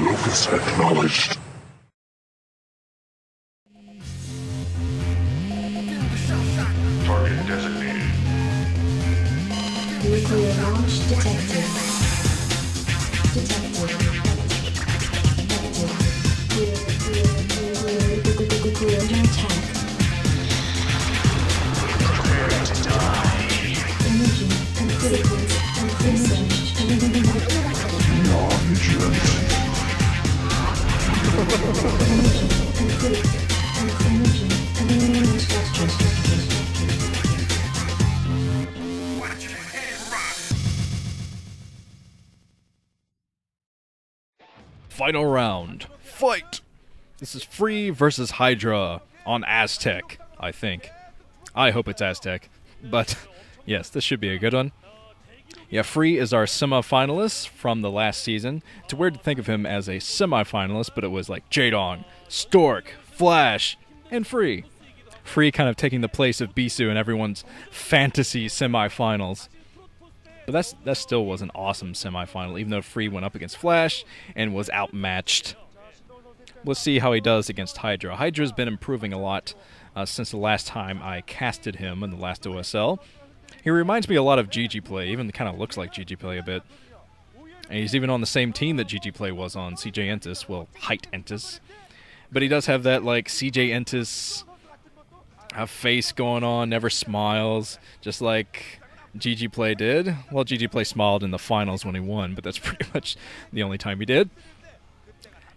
Locus acknowledged. Target designated. Nuclear launch detected. Detected. Clear under attack. Prepare to die. Imaging complete. Research. Non-vigilant. Imaging complete. Imaging structure. Final round. Fight! This is Free versus Hydra on Aztec, I think. I hope it's Aztec. But, yes, this should be a good one. Yeah, Free is our semi-finalist from the last season. It's weird to think of him as a semi-finalist, but it was like Jadong, Stork, Flash, and Free. Free kind of taking the place of Bisu in everyone's fantasy semi-finals. But that still was an awesome semi-final, even though Free went up against Flash and was outmatched. We'll see how he does against Hydra. Hydra's been improving a lot since the last time I casted him in the last OSL. He reminds me a lot of GG Play, even kind of looks like GG Play a bit. And he's even on the same team that GG Play was on, CJ Entis, well, Height Entis. But he does have that, like, CJ Entis face going on, never smiles, just like GG Play did. Well, GG Play smiled in the finals when he won, but that's pretty much the only time he did.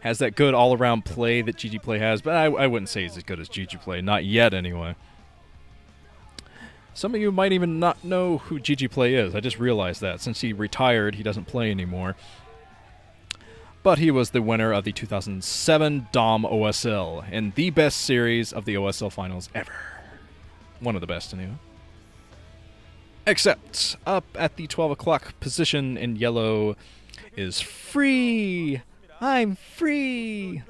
Has that good all-around play that GG Play has, but I wouldn't say he's as good as GG Play. Not yet, anyway. Some of you might even not know who GG Play is. I just realized that. Since he retired, he doesn't play anymore. But he was the winner of the 2007 Dom OSL, in the best series of the OSL finals ever. One of the best, anyway. Except, up at the 12 o'clock position in yellow is Free. I'm free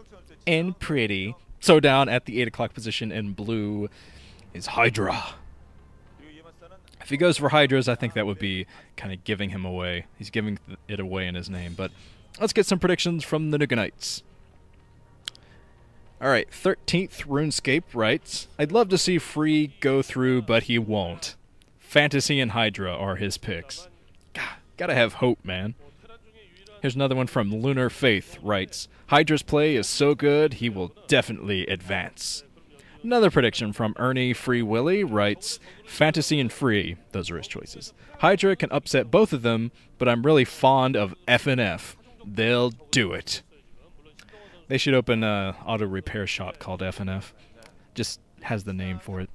and pretty. So down at the 8 o'clock position in blue is Hydra. If he goes for Hydras, I think that would be kind of giving him away. He's giving it away in his name. But let's get some predictions from the Nuka Knights. Alright, 13th RuneScape writes, I'd love to see Free go through, but he won't. Fantasy and Hydra are his picks. Gotta have hope, man. Here's another one from Lunar Faith, writes, Hydra's play is so good, he will definitely advance. Another prediction from Ernie Free Willy writes, Fantasy and Free, those are his choices. Hydra can upset both of them, but I'm really fond of FNF. They'll do it. They should open an auto repair shop called FNF. Just has the name for it.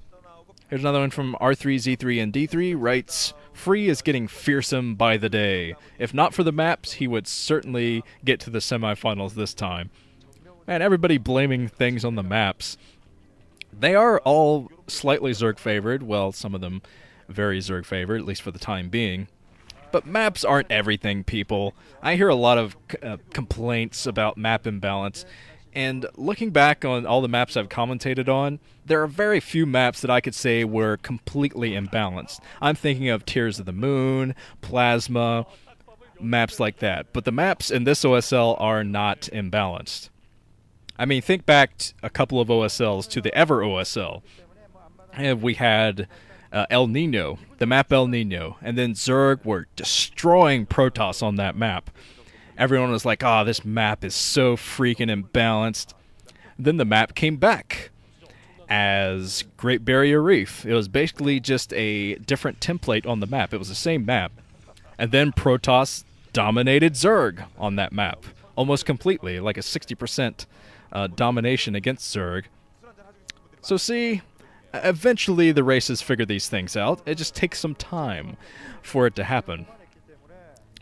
Here's another one from R3, Z3, and D3, writes, Free is getting fearsome by the day. If not for the maps, he would certainly get to the semifinals this time. Man, everybody blaming things on the maps. They are all slightly Zerg favored. Well, some of them very Zerg favored, at least for the time being. But maps aren't everything, people. I hear a lot of complaints about map imbalance. And looking back on all the maps I've commentated on, there are very few maps that I could say were completely imbalanced. I'm thinking of Tears of the Moon, Plasma, maps like that. But the maps in this OSL are not imbalanced. I mean, think back a couple of OSLs to the Ever OSL. And we had El Nino, the map El Nino, and then Zerg were destroying Protoss on that map. Everyone was like, oh, this map is so freaking imbalanced. Then the map came back as Great Barrier Reef. It was basically just a different template on the map. It was the same map. And then Protoss dominated Zerg on that map. Almost completely, like a 60% domination against Zerg. So see, eventually the races figure these things out. It just takes some time for it to happen.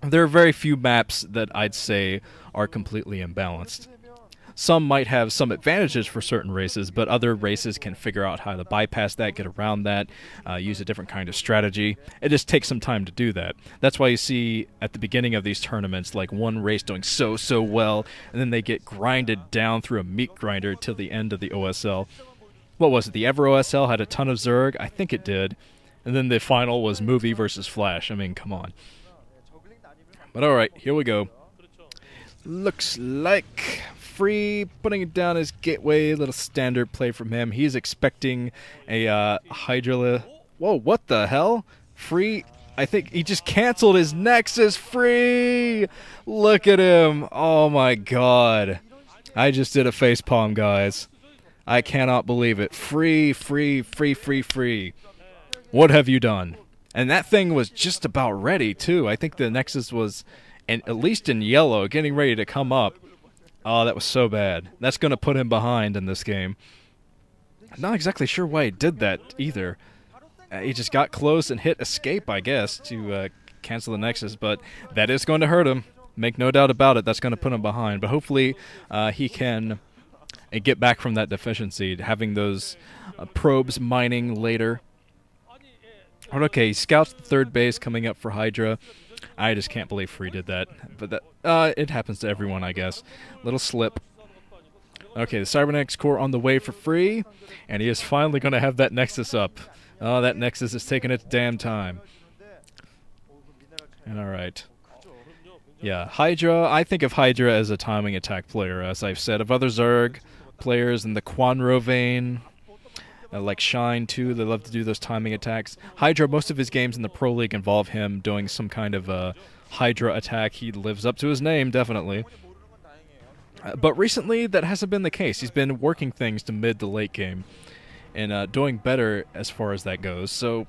There are very few maps that I'd say are completely imbalanced. Some might have some advantages for certain races, but other races can figure out how to bypass that, get around that, use a different kind of strategy. It just takes some time to do that. That's why you see at the beginning of these tournaments, like one race doing so well, and then they get grinded down through a meat grinder till the end of the OSL. What was it? The Ever OSL had a ton of Zerg? I think it did. And then the final was Movie versus Flash. I mean, come on. But alright, here we go. Looks like Free putting it down his gateway, little standard play from him. He's expecting a Hydra. Whoa, what the hell? Free, I think he just canceled his Nexus. Free! Look at him. Oh my god. I just did a facepalm, guys. I cannot believe it. Free. What have you done? And that thing was just about ready, too. I think the Nexus was, at least in yellow, getting ready to come up. Oh, that was so bad. That's going to put him behind in this game. I'm not exactly sure why he did that, either. He just got close and hit escape, I guess, to cancel the Nexus, but that is going to hurt him. Make no doubt about it, that's going to put him behind. But hopefully he can get back from that deficiency, having those probes mining later. But okay, he scouts the third base coming up for Hydra. I just can't believe Free did that. But that it happens to everyone, I guess. Little slip. Okay, the Cybernetics core on the way for Free, and he is finally going to have that Nexus up. Oh, that Nexus is taking its damn time. And alright. Yeah, Hydra, I think of Hydra as a timing attack player, as I've said. Of other Zerg players in the Quanro vein, like Shine too, they love to do those timing attacks. Hydra, most of his games in the Pro League involve him doing some kind of a Hydra attack. He lives up to his name, definitely. But recently, that hasn't been the case. He's been working things to mid to late game, and doing better as far as that goes. So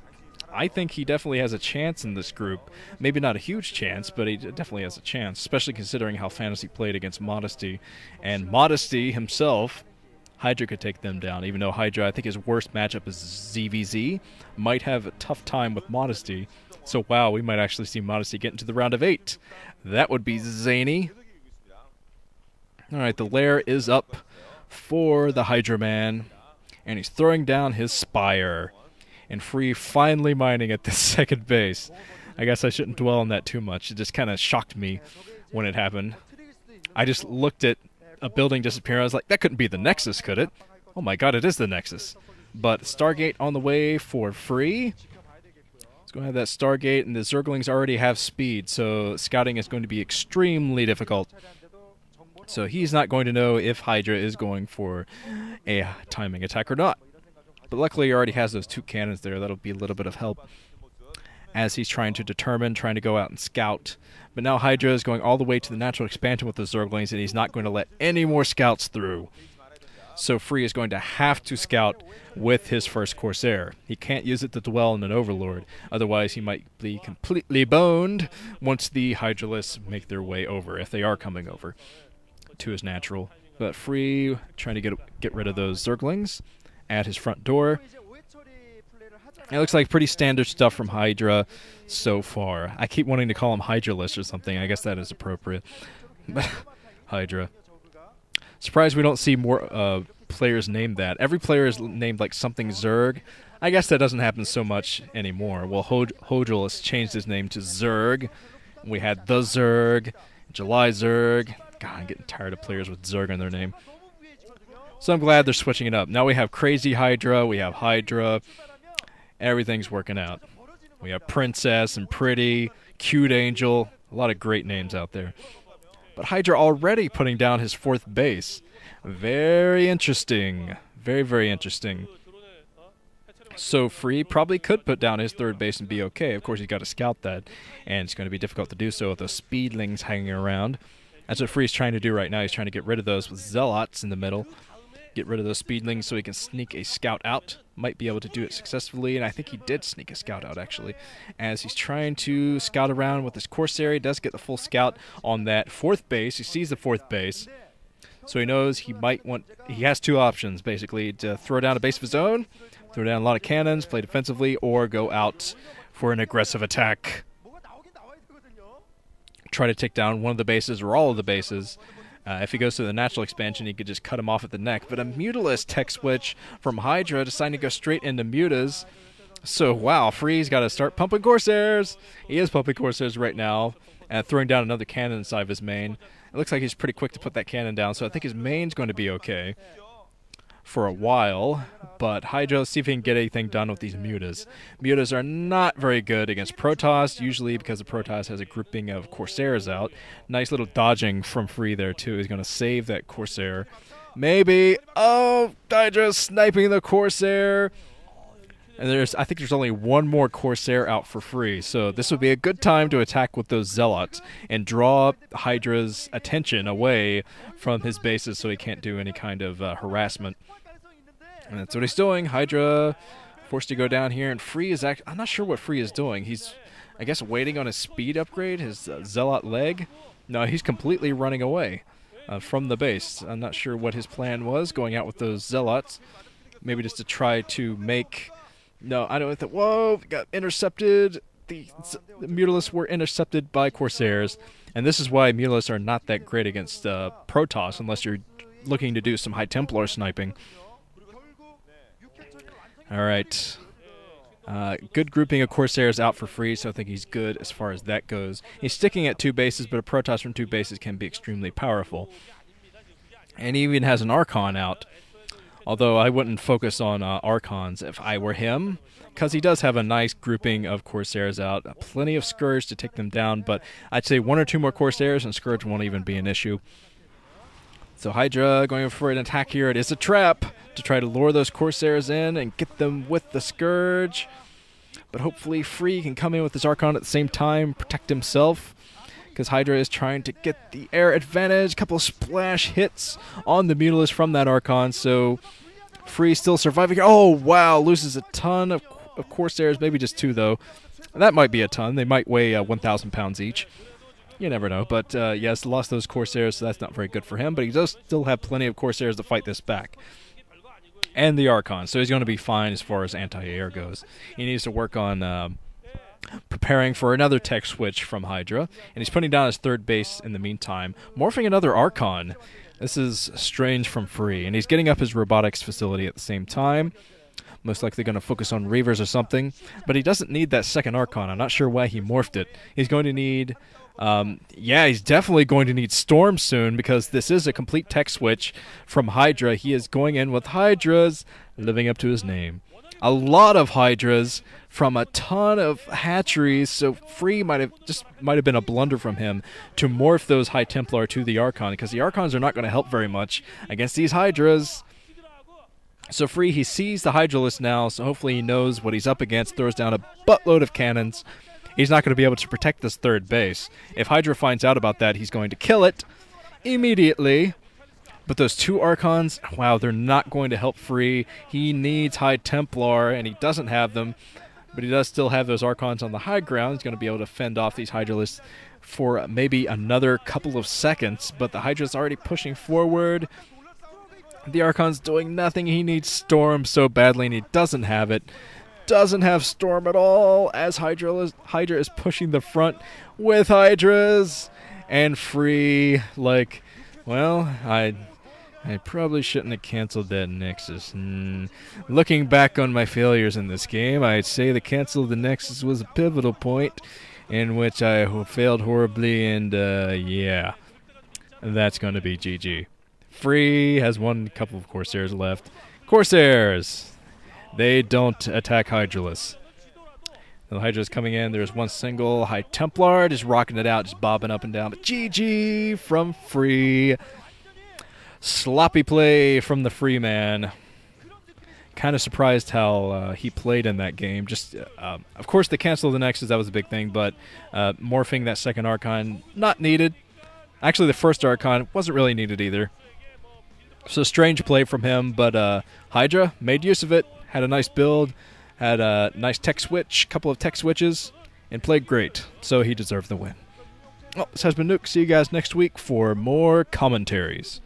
I think he definitely has a chance in this group. Maybe not a huge chance, but he definitely has a chance, especially considering how Fantasy played against Modesty. And Modesty himself, Hydra could take them down, even though Hydra, I think his worst matchup is ZVZ, might have a tough time with Modesty. So wow, we might actually see Modesty get into the round of 8. That would be zany. Alright, the lair is up for the Hydra man, and he's throwing down his Spire. And Free finally mining at the second base. I guess I shouldn't dwell on that too much. It just kind of shocked me when it happened. I just looked at a building disappear. I was like, that couldn't be the Nexus, could it? Oh my god, it is the Nexus. But Stargate on the way for Free. Let's go ahead that Stargate, and the Zerglings already have speed, so scouting is going to be extremely difficult. So he's not going to know if Hydra is going for a timing attack or not. But luckily he already has those 2 cannons there. That'll be a little bit of help as he's trying to determine, trying to go out and scout. But now Hydra is going all the way to the natural expansion with the Zerglings, and he's not going to let any more scouts through. So Free is going to have to scout with his first Corsair. He can't use it to dwell in an Overlord. Otherwise he might be completely boned once the Hydralists make their way over, if they are coming over to his natural. But Free trying to get rid of those Zerglings at his front door. It looks like pretty standard stuff from Hydra so far. I keep wanting to call him Hydralist or something. I guess that is appropriate. Hydra. Surprised we don't see more players named that. Every player is named like something Zerg. I guess that doesn't happen so much anymore. Well, Hydralist changed his name to Zerg. We had the Zerg, July Zerg. God, I'm getting tired of players with Zerg in their name. So I'm glad they're switching it up. Now we have Crazy Hydra, we have Hydra. Everything's working out. We have Princess and Pretty, Cute Angel. A lot of great names out there. But Hydra already putting down his 4th base. Very interesting. Very, very interesting. So Free probably could put down his 3rd base and be okay. Of course, he's got to scout that. And it's going to be difficult to do so with those Speedlings hanging around. That's what Free's trying to do right now. He's trying to get rid of those with Zealots in the middle. Get rid of those Speedlings so he can sneak a scout out. Might be able to do it successfully, and I think he did sneak a scout out, actually. As he's trying to scout around with his Corsair, he does get the full scout on that 4th base. He sees the 4th base, so he knows he might want... He has 2 options, basically, to throw down a base of his own, throw down a lot of cannons, play defensively, or go out for an aggressive attack. Try to take down one of the bases or all of the bases. If he goes to the natural expansion, he could just cut him off at the neck. But a Mutalist tech switch from Hydra deciding to go straight into Mutas. So, wow, Free's got to start pumping Corsairs. He is pumping Corsairs right now, and throwing down another cannon inside of his main. It looks like he's pretty quick to put that cannon down, so I think his main's going to be okay. for a while, but Hydra, see if he can get anything done with these mutas. Mutas are not very good against Protoss, usually because the Protoss has a grouping of Corsairs out. Nice little dodging from Free there, too. He's going to save that Corsair. Maybe. Oh, Hydra sniping the Corsair. And I think there's only one more Corsair out for Free, so this would be a good time to attack with those Zealots and draw Hydra's attention away from his bases so he can't do any kind of harassment. And that's what he's doing. Hydra forced to go down here, and Free is I'm not sure what Free is doing. He's, I guess, waiting on his speed upgrade, his Zealot leg. No, he's completely running away from the base. I'm not sure what his plan was, going out with those Zealots. Maybe just to try to make... No, I don't think... Whoa, got intercepted. The Mutalisks were intercepted by Corsairs. And this is why Mutalisks are not that great against Protoss, unless you're looking to do some High Templar sniping. Alright. Good grouping of Corsairs out for Free, so I think he's good as far as that goes. He's sticking at 2 bases, but a Protoss from 2 bases can be extremely powerful. And he even has an Archon out. Although I wouldn't focus on Archons if I were him, because he does have a nice grouping of Corsairs out. Plenty of Scourge to take them down, but I'd say 1 or 2 more Corsairs and Scourge won't even be an issue. So Hydra going for an attack here. It is a trap to try to lure those Corsairs in and get them with the Scourge. But hopefully Free can come in with his Archon at the same time, protect himself. Because Hydra is trying to get the air advantage. A couple of splash hits on the Mutalisks from that Archon. So Free still surviving. Oh, wow. Loses a ton of Corsairs. Maybe just 2, though. That might be a ton. They might weigh 1,000 pounds each. You never know. But, yes, lost those Corsairs, so that's not very good for him. But he does still have plenty of Corsairs to fight this back. And the Archon. So he's going to be fine as far as anti-air goes. He needs to work on... preparing for another tech switch from Hydra, and he's putting down his 3rd base in the meantime, morphing another Archon. This is strange from Free, and he's getting up his robotics facility at the same time. Most likely going to focus on Reavers or something, but he doesn't need that 2nd Archon. I'm not sure why he morphed it. He's going to need... he's definitely going to need Storm soon, because this is a complete tech switch from Hydra. He is going in with Hydras, living up to his name. A lot of Hydras from a ton of hatcheries, so Free might have been a blunder from him to morph those High Templar to the Archon, because the Archons are not going to help very much against these Hydras. So Free, he sees the Hydralisk now, so hopefully he knows what he's up against, throws down a buttload of cannons. He's not going to be able to protect this 3rd base. If Hydra finds out about that, he's going to kill it immediately. But those 2 Archons, wow, they're not going to help Free. He needs High Templar, and he doesn't have them. But he does still have those Archons on the high ground. He's going to be able to fend off these Hydralisks for maybe another couple of seconds. But the Hydra's already pushing forward. The Archon's doing nothing. He needs Storm so badly, and he doesn't have it. Doesn't have Storm at all, as Hydra is pushing the front with Hydras. And Free, like, well, I probably shouldn't have canceled that Nexus. Looking back on my failures in this game, I'd say the cancel of the Nexus was a pivotal point in which I failed horribly, and yeah, that's going to be GG. Free has 1 couple of Corsairs left. Corsairs! They don't attack Hydralisks. The Hydra's coming in. There's 1 single High Templar, just rocking it out, just bobbing up and down. But GG from Free. Sloppy play from the Free man. Kind of surprised how he played in that game. Just, of course, the cancel of the Nexus, that was a big thing, but morphing that 2nd Archon, not needed. Actually, the 1st Archon wasn't really needed either. So strange play from him, but Hydra made use of it, had a nice build, had a nice tech switch, couple of tech switches, and played great. So he deserved the win. Well, this has been Nuke. See you guys next week for more commentaries.